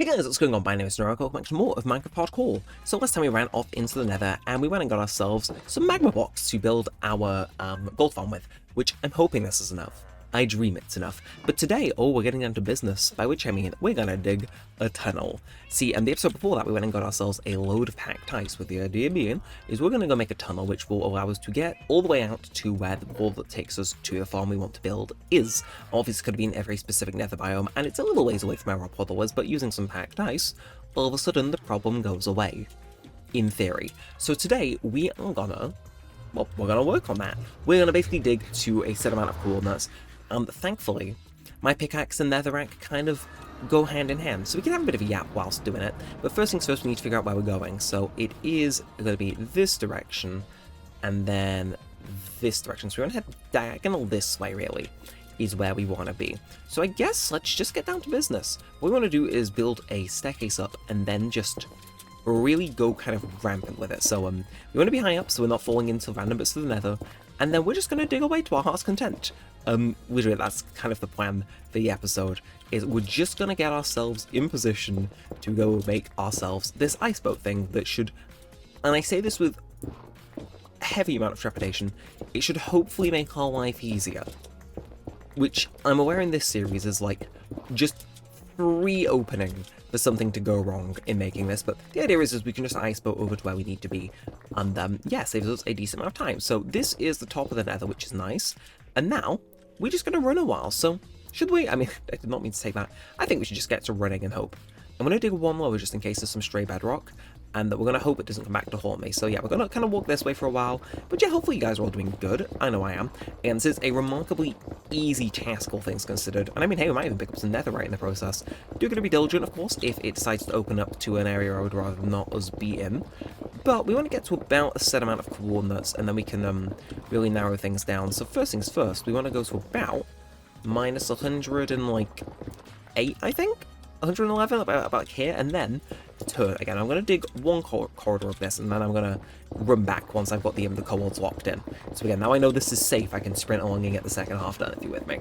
Hey guys, what's going on? My name is Neremik, welcome back to more of Minecraft Hardcore. So last time we ran off into the nether and we went and got ourselves some magma blocks to build our gold farm with, which I'm hoping this is enough. I dream it's enough. But today, we're getting down to business, by which I mean we're gonna dig a tunnel. See, and the episode before that we went and got ourselves a load of packed ice, with the idea being is we're gonna go make a tunnel which will allow us to get all the way out to where the wall that takes us to the farm we want to build is. Obviously, it could have been a very specific nether biome, and it's a little ways away from where our portal was, but using some packed ice, all of a sudden the problem goes away. In theory. So today we are gonna, well, we're gonna work on that. We're gonna basically dig to a set amount of coordinates. Thankfully, my pickaxe and netherrack kind of go hand in hand, so we can have a bit of a yap whilst doing it. But first things first, we need to figure out where we're going. So it is going to be this direction, and then this direction. So we're going to head diagonal this way, really, is where we want to be. So I guess let's just get down to business. What we want to do is build a staircase up, and then just really go kind of rampant with it. So we want to be high up, so we're not falling into random bits of the nether, and then we're just going to dig away to our heart's content. Literally, that's kind of the plan for the episode, is we're just going to get ourselves in position to go make ourselves this ice boat thing that should, and I say this with a heavy amount of trepidation, it should hopefully make our life easier. Which I'm aware in this series is like just pre-opening for something to go wrong in making this, but the idea is we can just ice boat over to where we need to be, and yeah, saves us a decent amount of time. So this is the top of the nether, which is nice, and now we're just going to run a while. So should we? I mean, I did not mean to say that. I think we should just get to running and hope. I'm going to dig one lower just in case there's some stray bedrock, and we're going to hope it doesn't come back to haunt me. So yeah, we're going to kind of walk this way for a while, but yeah, hopefully you guys are all doing good. I know I am, and this is a remarkably easy task, all things considered. And I mean, hey, we might even pick up some netherite in the process. Do going to be diligent, of course, if it decides to open up to an area I would rather not us be in. But we want to get to about a set amount of coordinates, and then we can really narrow things down. So first things first, we want to go to about minus 108, I think? 111, about here, and then turn again. I'm going to dig one corridor of this, and then I'm going to run back once I've got the coords locked in. So again, now I know this is safe, I can sprint along and get the second half done if you're with me.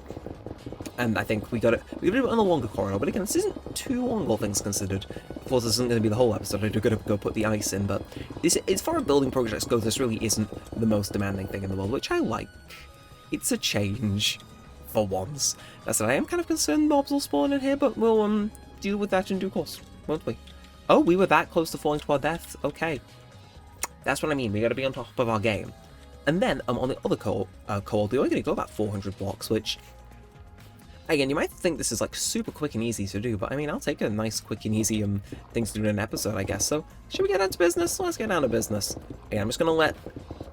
And I think we got to do it on a longer corridor, but again, this isn't too long, all things considered. Of course, this isn't going to be the whole episode, I'm going to go put the ice in, but this, as far as building projects go, this really isn't the most demanding thing in the world, which I like. It's a change, for once. That's what I am kind of concerned mobs will spawn in here, but we'll deal with that in due course, won't we? Oh, we were that close to falling to our death? Okay. That's what I mean, we gotta be on top of our game. And then, on the other core, we're only gonna go about 400 blocks, which, again, you might think this is like super quick and easy to do, but I mean, I'll take a nice quick and easy thing to do in an episode, I guess. So, should we get down to business? Let's get down to business. Again, I'm just gonna let,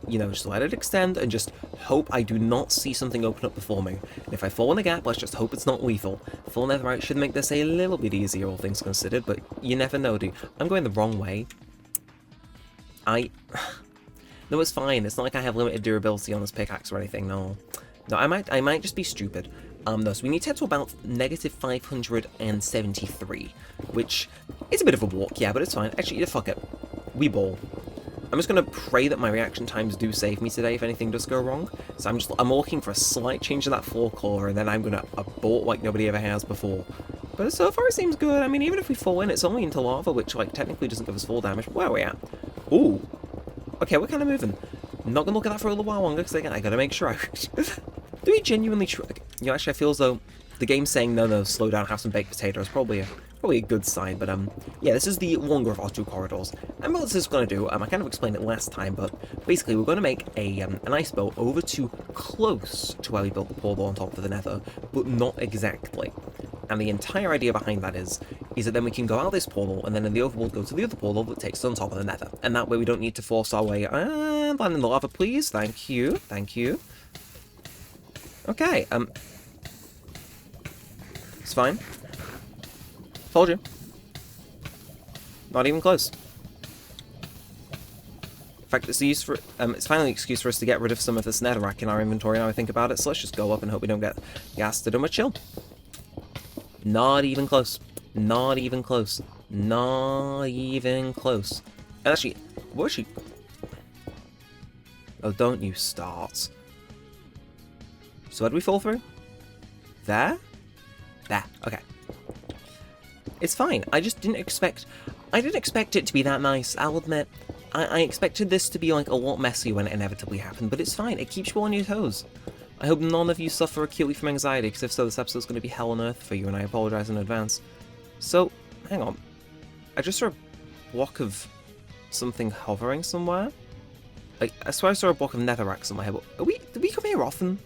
just let it extend and just hope I do not see something open up before me. And if I fall in the gap, let's just hope it's not lethal. Full netherite should make this a little bit easier, all things considered, but you never know, do you? I'm going the wrong way. No, it's fine. It's not like I have limited durability on this pickaxe or anything, no. No, I might just be stupid. No, so we need to head to about negative 573, which is a bit of a walk, yeah, but it's fine. Actually, fuck it. We ball. I'm just going to pray that my reaction times do save me today if anything does go wrong. So I'm looking for a slight change to that floor core, and then I'm going to abort like nobody ever has before. But so far it seems good. I mean, even if we fall in, it's only into lava, which like technically doesn't give us full damage. Where are we at? Ooh. Okay, we're kind of moving. I'm not going to look at that for a little while longer, because again, I got to make sure I... Do we genuinely try? Actually, I feel as though the game's saying, no, slow down, have some baked potatoes. Probably a good sign, but yeah, this is the longer of our two corridors. And what this is going to do, I kind of explained it last time, but basically we're going to make an ice boat over to close to where we built the portal on top of the nether, but not exactly. And the entire idea behind that is that then we can go out this portal, and then in the overworld go to the other portal that takes us on top of the nether. And that way we don't need to force our way, and land in the lava, please. Thank you. Okay, it's fine. Told you. Not even close. In fact, it's it's finally an excuse for us to get rid of some of this netherrack in our inventory now I think about it, so let's just go up and hope we don't get gassed and we're chill. Not even close. Not even close. Not even close. And actually, what is she? Oh, don't you start. So where do we fall through? There? There, okay. It's fine. I just didn't expect... I didn't expect it to be that nice, I'll admit. I expected this to be, like, a lot messier when it inevitably happened, but it's fine. It keeps you on your toes. I hope none of you suffer acutely from anxiety, because if so, this episode's going to be hell on earth for you, and I apologise in advance. So, hang on. I just saw a block of something hovering somewhere. Like, I swear I saw a block of netherrack somewhere, but do we come here often?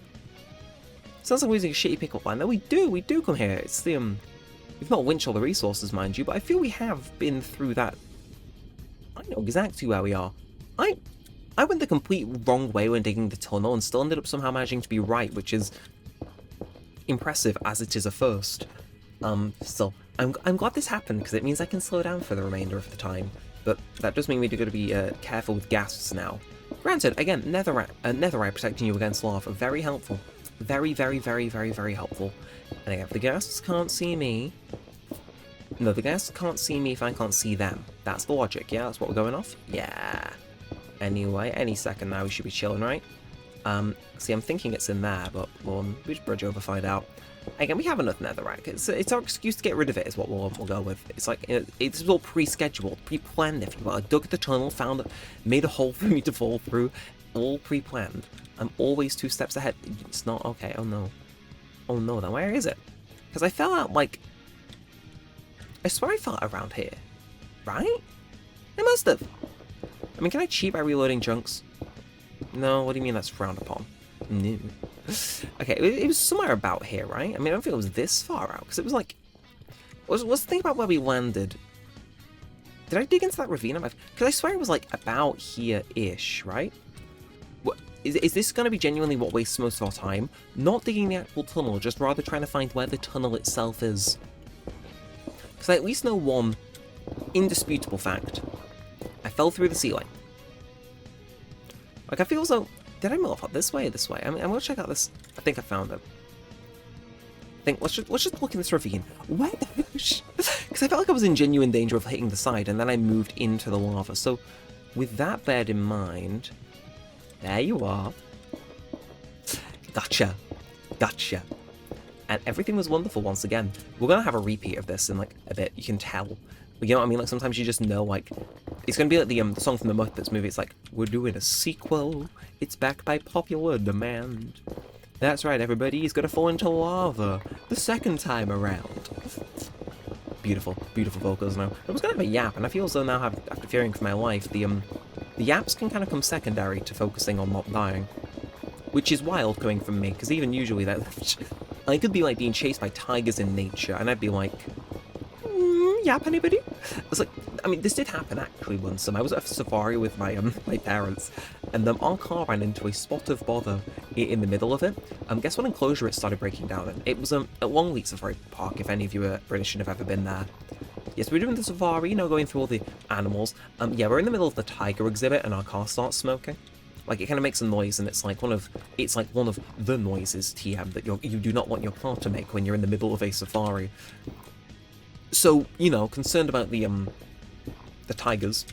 Sounds like we're using a shitty pickup line. No, we do come here. It's the, we've not winched all the resources, mind you, but I feel we have been through that. I know exactly where we are. I went the complete wrong way when digging the tunnel and still ended up somehow managing to be right, which is impressive as it is a first. Still, I'm glad this happened because it means I can slow down for the remainder of the time, but that does mean we've got to be careful with ghasts now. Granted, again, netherite protecting you against lava, very helpful. Very, very, very, very, very helpful. And again, if the ghasts can't see me... No, the ghasts can't see me if I can't see them. That's the logic, yeah? That's what we're going off? Yeah. Anyway, any second now we should be chilling, right? See, I'm thinking it's in there, but we'll just bridge over, find out. Again, we have enough netherrack. It's our excuse to get rid of it, is what we'll go with. It's like, it's all pre-scheduled, pre-planned, if you will. I dug the tunnel, found it, made a hole for me to fall through, all pre-planned. I'm always 2 steps ahead. It's not okay. Oh no. Oh no, then where is it? Because I fell out, like... I swear I fell out around here. Right? I must have. I mean, can I cheat by reloading chunks? No, what do you mean that's frowned upon? No. Okay, it was somewhere about here, right? I mean, I don't think it was this far out, because it was like... What's the thing about where we landed? Did I dig into that ravine? Because I swear it was like about here-ish, right? Is this going to be genuinely what wastes most of our time? Not digging the actual tunnel, just rather trying to find where the tunnel itself is. Because I at least know one indisputable fact. I fell through the ceiling. Like, I feel as though... Did I mill up this way or this way? I mean, I'm going to check out this... I think I found it. Let's just look in this ravine. Where the... Because I felt like I was in genuine danger of hitting the side, and then I moved into the lava. So, with that bared in mind... There you are. Gotcha. Gotcha. And everything was wonderful once again. We're going to have a repeat of this in, like, a bit. You can tell. You know what I mean? Like, sometimes you just know, like... It's going to be like the song from the Muppets movie. It's like, we're doing a sequel. It's backed by popular demand. That's right, everybody. He's going to fall into lava. The second time around. Beautiful. Beautiful vocals now. I was going to have a yap, and I feel as though now, after fearing for my life, the yaps can kind of come secondary to focusing on not dying. Which is wild coming from me, because even usually that... I could be, like, being chased by tigers in nature, and I'd be like... Yap, anybody? It's like... I mean, this did happen, actually, once. I was at a safari with my my parents, and our car ran into a spot of bother in the middle of it. Guess what enclosure it started breaking down in? It was at Longleat Safari Park, if any of you are British and have ever been there. Yes, we're doing the safari, you know, going through all the animals. Yeah, we're in the middle of the tiger exhibit, and our car starts smoking. Like, it kind of makes a noise, and it's like one of the noises, TM, that you do not want your car to make when you're in the middle of a safari. So, you know, concerned about the tigers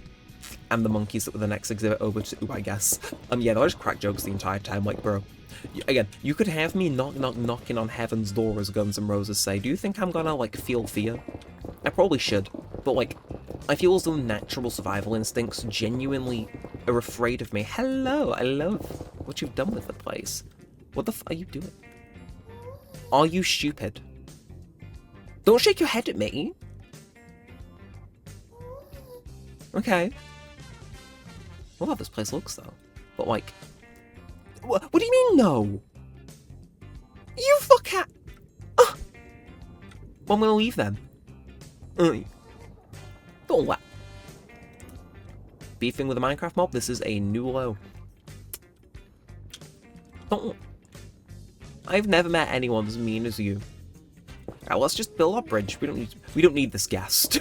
and the monkeys that were the next exhibit over to, I guess. Yeah, no, I just crack jokes the entire time, like, bro. Again, you could have me knocking on heaven's door, as Guns N' Roses say. Do you think I'm gonna, like, feel fear? I probably should, but, like, I feel as though natural survival instincts genuinely are afraid of me. Hello, I love what you've done with the place. What the f are you doing? Are you stupid? Don't shake your head at me. Okay. Well, how this place looks, though. But, like... What do you mean, no? You fuckhead! Well, I'm gonna leave, then. Don't what? Beefing with a Minecraft mob? This is a new low. Don't... I've never met anyone as mean as you. Alright, let's just build our bridge. We don't need this ghast.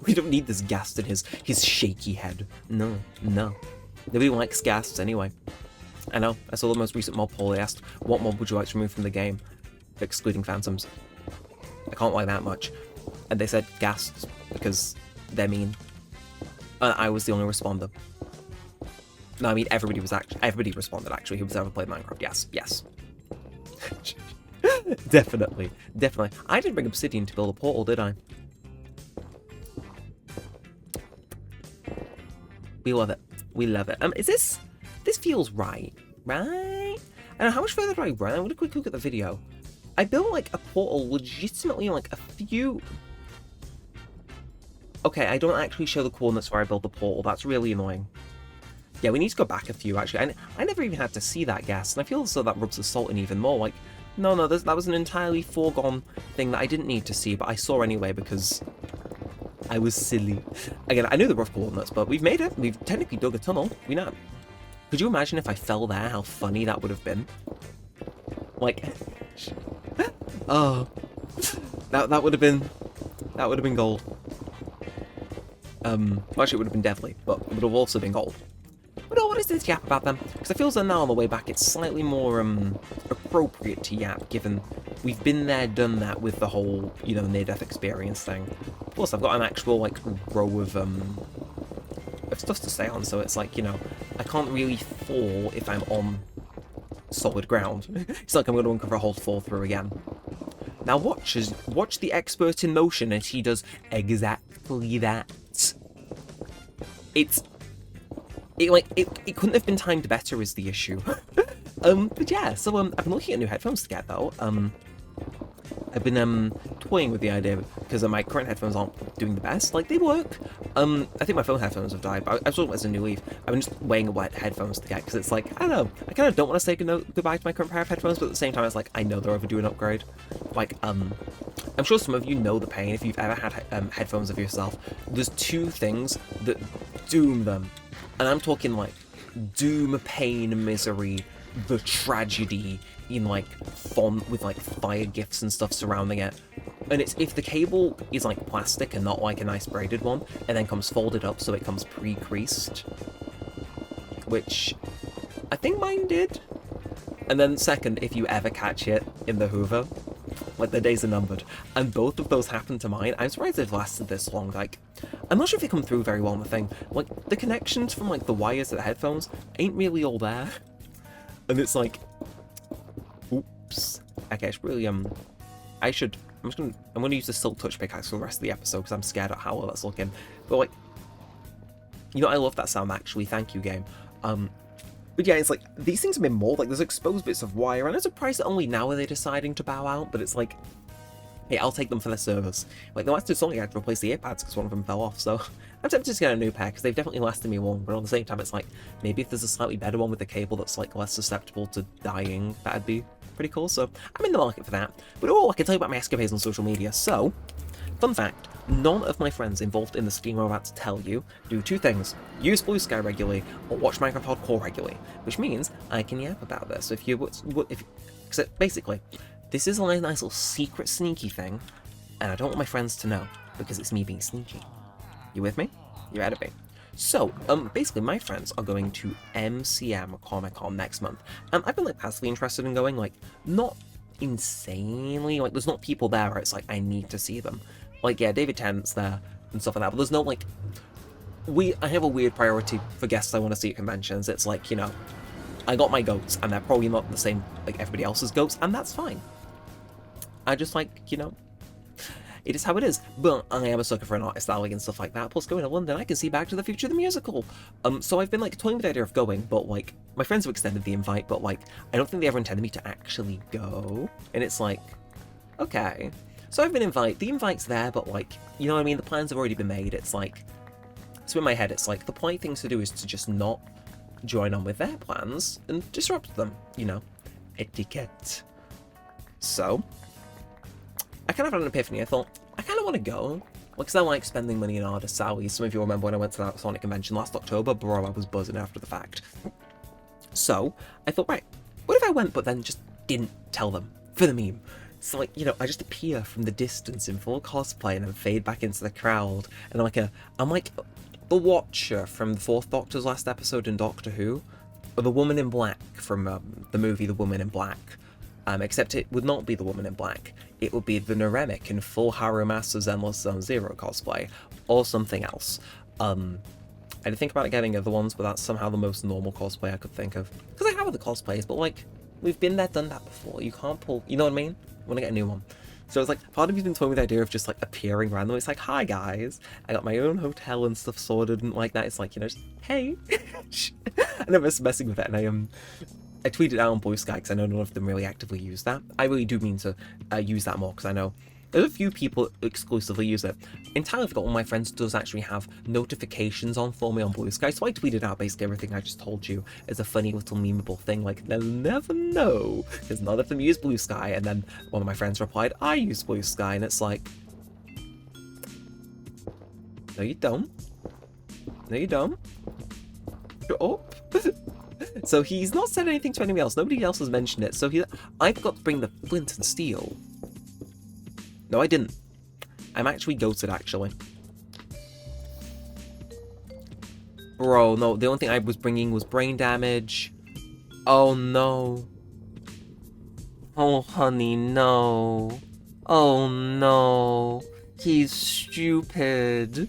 We don't need this ghast in his shaky head. No. Nobody likes ghasts anyway. I know, I saw the most recent mob poll. They asked, what mob would you like to remove from the game? Excluding phantoms. I can't lie that much. And they said ghasts, because they're mean. And I was the only responder. No, I mean, everybody responded, actually, who's ever played Minecraft. Yes. Definitely. I didn't bring obsidian to build a portal, did I? We love it. We love it. Is this feels right, right? I don't know, how much further do I run? I'm gonna quick look at the video. I built like a portal legitimately like a few... Okay, I don't actually show the coordinates where I built the portal. That's really annoying. Yeah, we need to go back a few, actually. I never even had to see that gas, and I feel as though that rubs the salt in even more. Like, no, that was an entirely foregone thing that I didn't need to see, but I saw anyway because I was silly. Again, I knew the rough coordinates, but we've made it. We've technically dug a tunnel. We know. Could you imagine if I fell there, how funny that would have been? Like, oh, that would have been gold. Well, actually, it would have been deadly, but it would have also been gold. But what is this yap about them? Because I feel as though now on the way back, it's slightly more appropriate to yap, given we've been there, done that with the whole, you know, near-death experience thing. Plus, I've got an actual like row of stuff to stay on, so it's like, you know, I can't really fall if I'm on solid ground. It's like I'm going to uncover a hole to fall through again. Now watch the expert in motion as he does exactly that. It couldn't have been timed better is the issue. But yeah, so I've been looking at new headphones to get though. I've been toying with the idea because my current headphones aren't doing the best. Like, they work. I think my phone headphones have died, but I saw it as a new leaf. I've been just weighing what headphones to get because it's like, I don't know, I kind of don't want to say goodbye to my current pair of headphones, but at the same time it's like, I know they're overdue an upgrade. Like, I'm sure some of you know the pain if you've ever had headphones of yourself. There's two things that doom them, and I'm talking like doom, pain, misery, the tragedy in like font with like fire gifs and stuff surrounding it. And it's if the cable is like plastic and not like a nice braided one, and then comes folded up so it comes pre-creased, which I think mine did. And then second, if you ever catch it in the Hoover, like, the days are numbered. And both of those happened to mine. I'm surprised they've lasted this long. Like, I'm not sure if they come through very well on the thing. Like, the connections from like the wires to the headphones ain't really all there. And it's like, oops. Okay, it's really, I'm gonna use the Silk Touch pickaxe for the rest of the episode because I'm scared at how well that's looking. But like, you know, I love that sound actually. Thank you, game. But yeah, it's like, these things have been more like, there's exposed bits of wire, and I'm surprised that only now are they deciding to bow out, but it's like, hey, I'll take them for their service. Like, the last two songs I had to replace the earpads because one of them fell off, so I'm tempted to get a new pair because they've definitely lasted me long, but at the same time, it's like, maybe if there's a slightly better one with a cable that's like less susceptible to dying, that'd be pretty cool, so I'm in the market for that. But I can tell you about my escapades on social media. So, fun fact, none of my friends involved in the scheme I'm about to tell you do two things: use Blue Sky regularly or watch Minecraft Hardcore regularly, which means I can yap about this. Except basically, this is a nice little secret sneaky thing, and I don't want my friends to know because it's me being sneaky. You with me? You had to be. So, basically, my friends are going to MCM Comic-Con next month, and I've been like passively interested in going, like, not insanely, like, there's not people there where it's like I need to see them. Like, yeah, David Tennant's there and stuff like that, but there's no, like, I have a weird priority for guests I want to see at conventions. It's like, you know, I got my goats, and they're probably not the same like everybody else's goats, and that's fine. I just, like, you know, it is how it is. But I am a sucker for an artist alley and stuff like that. Plus, going to London, I can see Back to the Future the musical. So I've been like toying with the idea of going, but like my friends have extended the invite, but like I don't think they ever intended me to actually go. And it's like, okay. So I've been invited. The invite's there, but like, you know what I mean? The plans have already been made. It's like, so in my head, it's like the polite thing to do is to just not join on with their plans and disrupt them. You know, etiquette. So I kind of had an epiphany. I thought, I kind of want to go. Because I like spending money in artist salaries. Some of you remember when I went to that Sonic convention last October? Bro, I was buzzing after the fact. So, I thought, right, what if I went but then just didn't tell them for the meme? So, like, you know, I just appear from the distance in full cosplay and then fade back into the crowd. And I'm like the Watcher from the Fourth Doctor's last episode in Doctor Who. Or the Woman in Black from the movie The Woman in Black. Except it would not be the Woman in Black. It would be the Neremik in full Haru Master's Endless Zone Zero cosplay, or something else. I did think about getting other ones, but that's somehow the most normal cosplay I could think of. Because I have other cosplays, but like, we've been there, done that before. You can't pull, you know what I mean? I want to get a new one. So it's like, part of me's been toying with the idea of just like appearing randomly. It's like, hi guys, I got my own hotel and stuff sorted and like that. It's like, you know, just, hey. I never messing with it, and I tweeted out on Blue Sky because I know none of them really actively use that. I really do mean to use that more because I know there's a few people exclusively use it. Entirely forgot one of my friends does actually have notifications on for me on Blue Sky, so I tweeted out basically everything I just told you as a funny little memeable thing, like, they'll never know, because none of them use Blue Sky, and then one of my friends replied, I use Blue Sky, and it's like, no you don't. No you don't. Shut up. So he's not said anything to anybody else, nobody else has mentioned it, so I forgot to bring the flint and steel. No, I didn't. I'm actually goated, actually. Bro, no, the only thing I was bringing was brain damage. Oh, no. Oh, honey, no. Oh, no. He's stupid.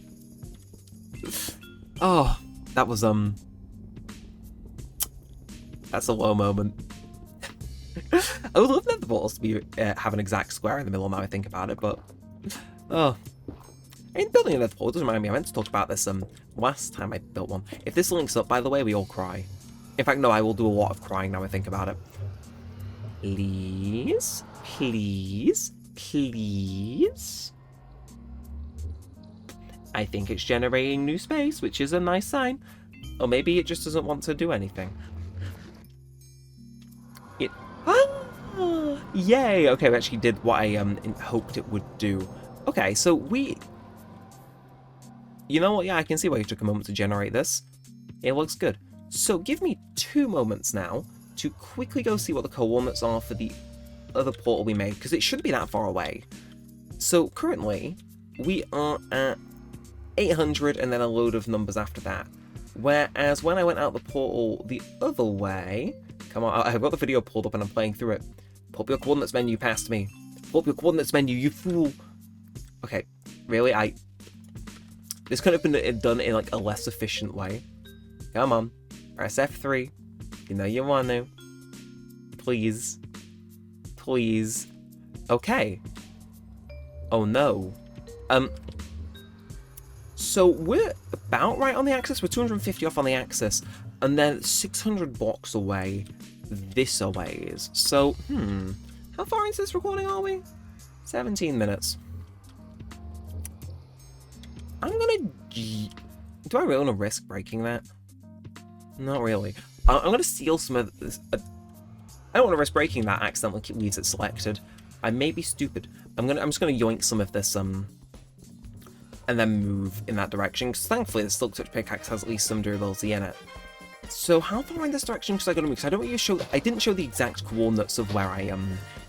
Oh, that was, that's a low moment. I would love the balls to be have an exact square in the middle now I think about it, but oh, I mean, building a nether portal doesn't remind me. I meant to talk about this last time I built one. If this links up, by the way, we all cry. In fact, no, I will do a lot of crying now I think about it. Please, please, please. I think it's generating new space, which is a nice sign. Or maybe it just doesn't want to do anything. Yay! Okay, we actually did what I hoped it would do. Okay, so you know what? Yeah, I can see why you took a moment to generate this. It looks good. So give me 2 moments now to quickly go see what the coordinates are for the other portal we made, because it shouldn't be that far away. So currently, we are at 800 and then a load of numbers after that. Whereas when I went out the portal the other way... Come on, I've got the video pulled up and I'm playing through it. Pull up your coordinates menu past me. Pull up your coordinates menu, you fool. Okay, really? This could have been done in like a less efficient way. Come on, press F3. You know you want to. Please. Please. Okay. Oh no. So we're about right on the axis. We're 250 off on the axis. And then 600 blocks away, this away is. So, how far into this recording are we? 17 minutes. I'm gonna... Do I really want to risk breaking that? Not really. I'm gonna steal some of this... I don't want to risk breaking that accidentally leaves it selected. I may be stupid. I'm just gonna yoink some of this, and then move in that direction, because thankfully the Silk Touch pickaxe has at least some durability in it. So how far in this direction should I go to move? Because I don't really I didn't show the exact coordinates of where I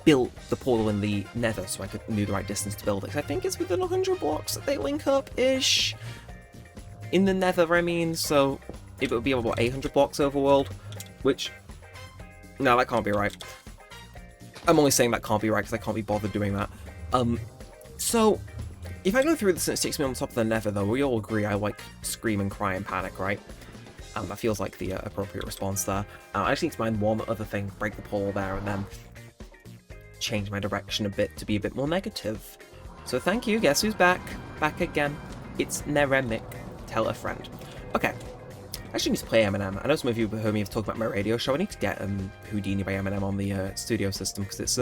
built the portal in the nether so I could knew the right distance to build it. I think it's within 100 blocks that they link up-ish. In the nether, I mean, so if it would be about 800 blocks overworld, which... No, that can't be right. I'm only saying that can't be right because I can't be bothered doing that. So, if I go through this and it takes me on top of the nether though, we all agree I like scream and cry and panic, right? That feels like the appropriate response there. I just need to mind one other thing, break the portal there, and then change my direction a bit to be a bit more negative. So thank you, guess who's back? Back again. It's Neremik. Tell a friend. Okay. I actually need to play Eminem. I know some of you heard me talk about my radio show. I need to get Houdini by Eminem on the studio system, because it's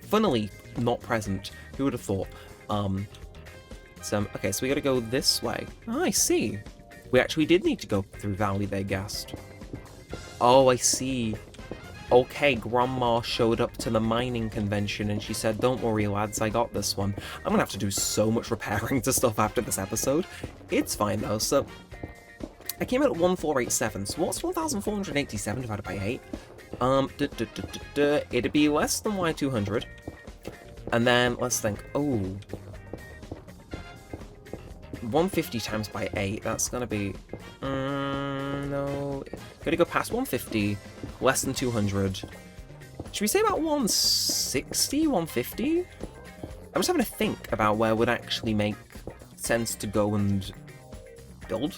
funnily not present. Who would have thought? Okay, so we gotta go this way. Oh, I see. We actually did need to go through Valley, they guessed. Oh, I see. Okay, Grandma showed up to the mining convention and she said, don't worry lads, I got this one. I'm gonna have to do so much repairing to stuff after this episode. It's fine though, so... I came in at 1487, so what's 1487 divided by 8? It'd be less than Y200. And then, let's think, oh... 150 times by 8, that's gonna be... no... Gonna go past 150, less than 200. Should we say about 160, 150? I'm just having to think about where would actually make sense to go and build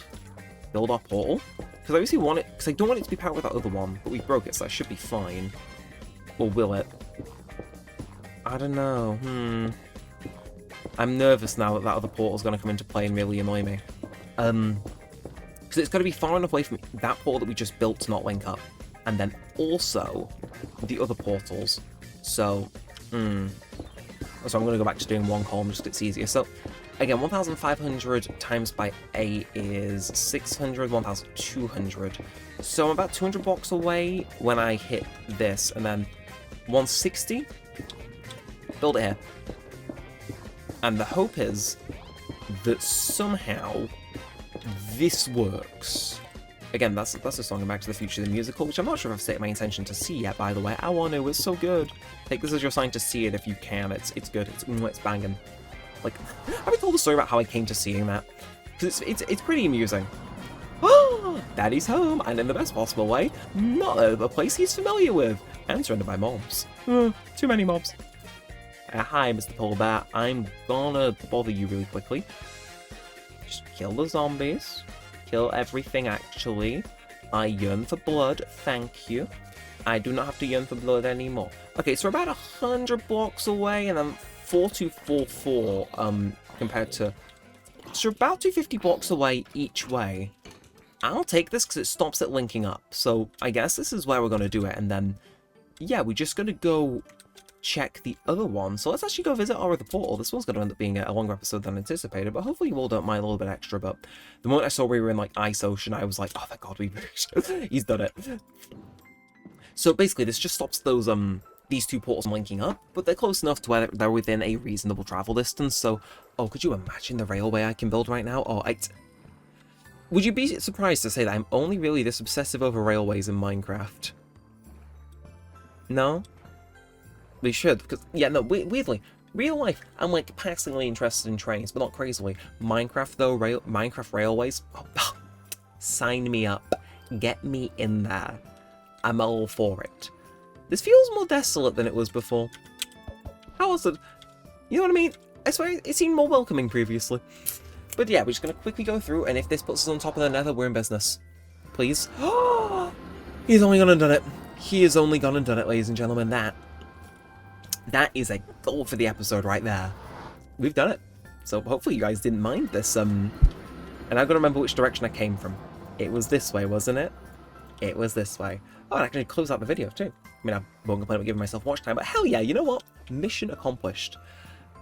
our portal. Because I obviously want it, because I don't want it to be powered with that other one, but we broke it, so that should be fine. Or will it? I don't know, I'm nervous now that that other portal's going to come into play and really annoy me. Because it's got to be far enough away from that portal that we just built to not link up. And then also the other portals. So, so I'm going to go back to doing one column just 'cause it's easier. So, again, 1,500 times by 8 is 600, 1,200. So I'm about 200 blocks away when I hit this, and then 160. Build it here. And the hope is that somehow this works. Again, that's a song in Back to the Future, the musical, which I'm not sure if I've stated my intention to see yet, by the way. I want to, it's so good. Take this as your sign to see it if you can. It's good. It's banging. Like, have I told the story about how I came to seeing that? Because it's pretty amusing. Oh, Daddy's home, and in the best possible way, not a place he's familiar with, and surrounded by mobs. Too many mobs. Hi, Mr. Polar Bear. I'm gonna bother you really quickly. Just kill the zombies. Kill everything, actually. I yearn for blood, thank you. I do not have to yearn for blood anymore. Okay, so we're about 100 blocks away, and then 4244, compared to... So we're about 250 blocks away each way. I'll take this because it stops it linking up. So I guess this is where we're going to do it, and then, yeah, we're just going to go check the other one. So let's actually go visit our other portal. This one's going to end up being a longer episode than anticipated, but hopefully you all don't mind a little bit extra. But the moment I saw we were in, like, Ice Ocean, I was like, oh, thank God, he's done it. So basically, this just stops those, these two portals from linking up, but they're close enough to where they're within a reasonable travel distance. So, oh, could you imagine the railway I can build right now? Oh, would you be surprised to say that I'm only really this obsessive over railways in Minecraft? No? We should, because, yeah, no, weirdly, real life, I'm, like, passingly interested in trains, but not crazily. Minecraft, though, Minecraft railways, oh, sign me up. Get me in there. I'm all for it. This feels more desolate than it was before. How was it? You know what I mean? I swear, it seemed more welcoming previously. But yeah, we're just going to quickly go through, and if this puts us on top of the nether, we're in business. Please. He's only gone and done it. He has only gone and done it, ladies and gentlemen. That is a goal for the episode right there. We've done it. So hopefully you guys didn't mind this. And I've got to remember which direction I came from. It was this way, wasn't it? It was this way. Oh, and I can close out the video too. I mean, I won't complain about giving myself watch time, but hell yeah, you know what? Mission accomplished.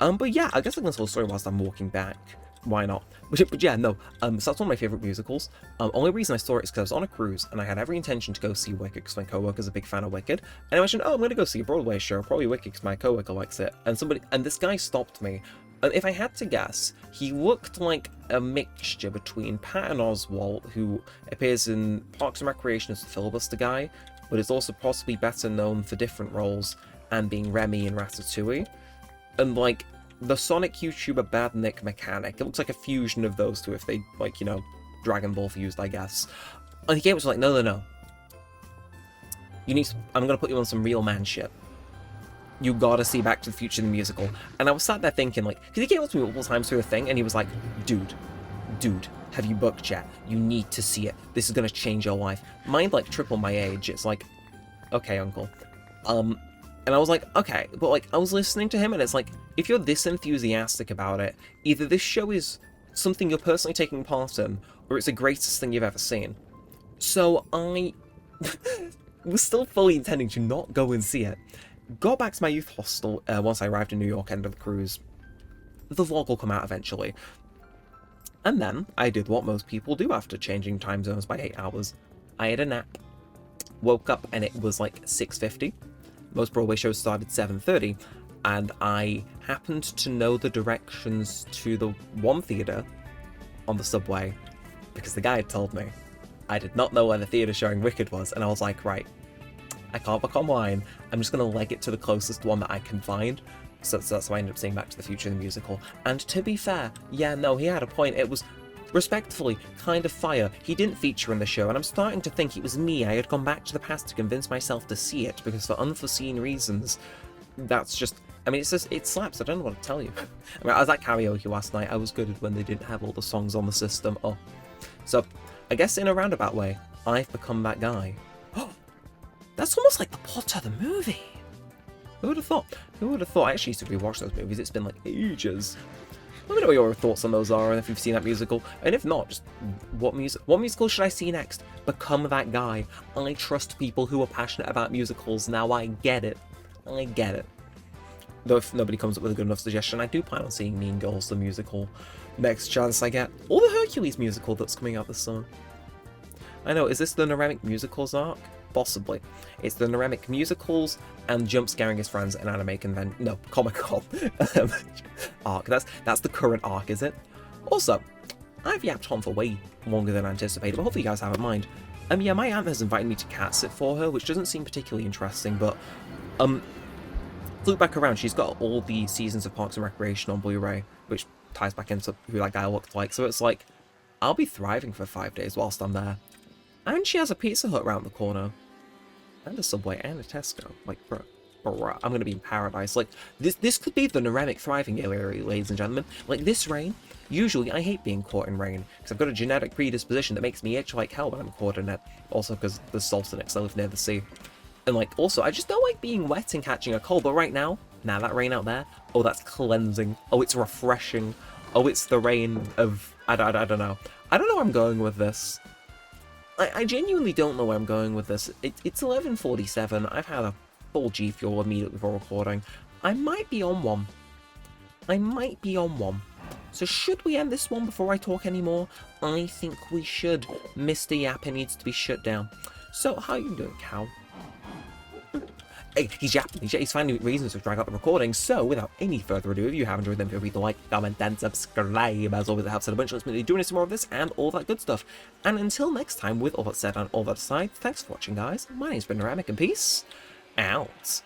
But yeah, I guess I can tell a story whilst I'm walking back. Why not? But yeah, no. So that's one of my favourite musicals. Only reason I saw it is because I was on a cruise and I had every intention to go see Wicked because my co-worker's a big fan of Wicked. And I mentioned, oh, I'm going to go see a Broadway show, probably Wicked because my co-worker likes it. And this guy stopped me. And if I had to guess, he looked like a mixture between Patton Oswalt, who appears in Parks and Recreation as the filibuster guy, but is also possibly better known for different roles, and being Remy in Ratatouille, and like the Sonic YouTuber Badnik Mechanic. It looks like a fusion of those two if they, like, you know, Dragon Ball fused, I guess. And he was like, no. I'm gonna put you on some real man shit. You gotta see Back to the Future the musical. And I was sat there thinking, like, because he came up to me multiple times through a thing, and he was like, dude, have you booked yet? You need to see it. This is gonna change your life. Mind, like, triple my age. It's like, okay, uncle. And I was like, okay, but, like, I was listening to him, and it's like, if you're this enthusiastic about it, either this show is something you're personally taking part in, or it's the greatest thing you've ever seen. So I was still fully intending to not go and see it. Got back to my youth hostel once I arrived in New York, end of the cruise. The vlog will come out eventually. And then I did what most people do after changing time zones by 8 hours. I had a nap. Woke up and it was like 6:50. Most Broadway shows started 7:30, and I happened to know the directions to the one theatre on the subway because the guy had told me. I did not know where the theatre showing Wicked was, and I was like, right, I can't book online. I'm just going to leg it to the closest one that I can find. So that's why I ended up seeing Back to the Future the musical. And to be fair, yeah, no, he had a point. It was, respectfully, kind of fire. He didn't feature in the show, and I'm starting to think it was me. I had gone back to the past to convince myself to see it, because for unforeseen reasons, that's just... I mean, it's just, it slaps. I don't know what to tell you. I mean, I was at karaoke last night. I was good when they didn't have all the songs on the system. Oh. So, I guess in a roundabout way, I've become that guy. Oh, that's almost like the Potter the movie. Who would have thought? Who would have thought? I actually used to rewatch those movies. It's been like ages. Let me know what your thoughts on those are, and if you've seen that musical. And if not, just what musical should I see next? Become that guy. I trust people who are passionate about musicals. Now I get it. I get it. Though if nobody comes up with a good enough suggestion, I do plan on seeing Mean Girls, the musical, next chance I get. Or the Hercules musical that's coming out this summer. I know, is this the Neremik musicals arc? Possibly. It's the Neremik musicals and jump scaring his friends and anime convention. No, Comic-Con arc. That's the current arc, is it? Also, I've yapped on for way longer than anticipated, but hopefully you guys have in mind. Yeah, my aunt has invited me to cat sit for her, which doesn't seem particularly interesting, but loop back around, she's got all the seasons of Parks and Recreation on Blu-ray, which ties back into who that guy looked like. So it's like, I'll be thriving for 5 days whilst I'm there. And she has a Pizza Hut around the corner. And a Subway and a Tesco. Like, bro, I'm gonna be in paradise. Like, this could be the Neremik thriving area, ladies and gentlemen. Like, this rain, usually I hate being caught in rain, because I've got a genetic predisposition that makes me itch like hell when I'm caught in it. Also because there's salt in it, because I live near the sea. And like, also, I just don't like being wet and catching a cold, but right now, that rain out there, oh, that's cleansing. Oh, it's refreshing. Oh, it's the rain of, I don't know. I don't know where I'm going with this. I genuinely don't know where I'm going with this. It's 11:47. I've had a full G Fuel immediately before recording. I might be on one. So should we end this one before I talk anymore? I think we should. Mr. Yapper needs to be shut down. So, how you doing, Cal? Hey, he's yapping. He's finding reasons to drag out the recording. So, without any further ado, if you have enjoyed them, feel free to like, comment, and subscribe. As always, I have said a bunch. Let's be doing some more of this and all that good stuff. And until next time, with all that said and all that aside, thanks for watching, guys. My name's been Neremik, and peace out.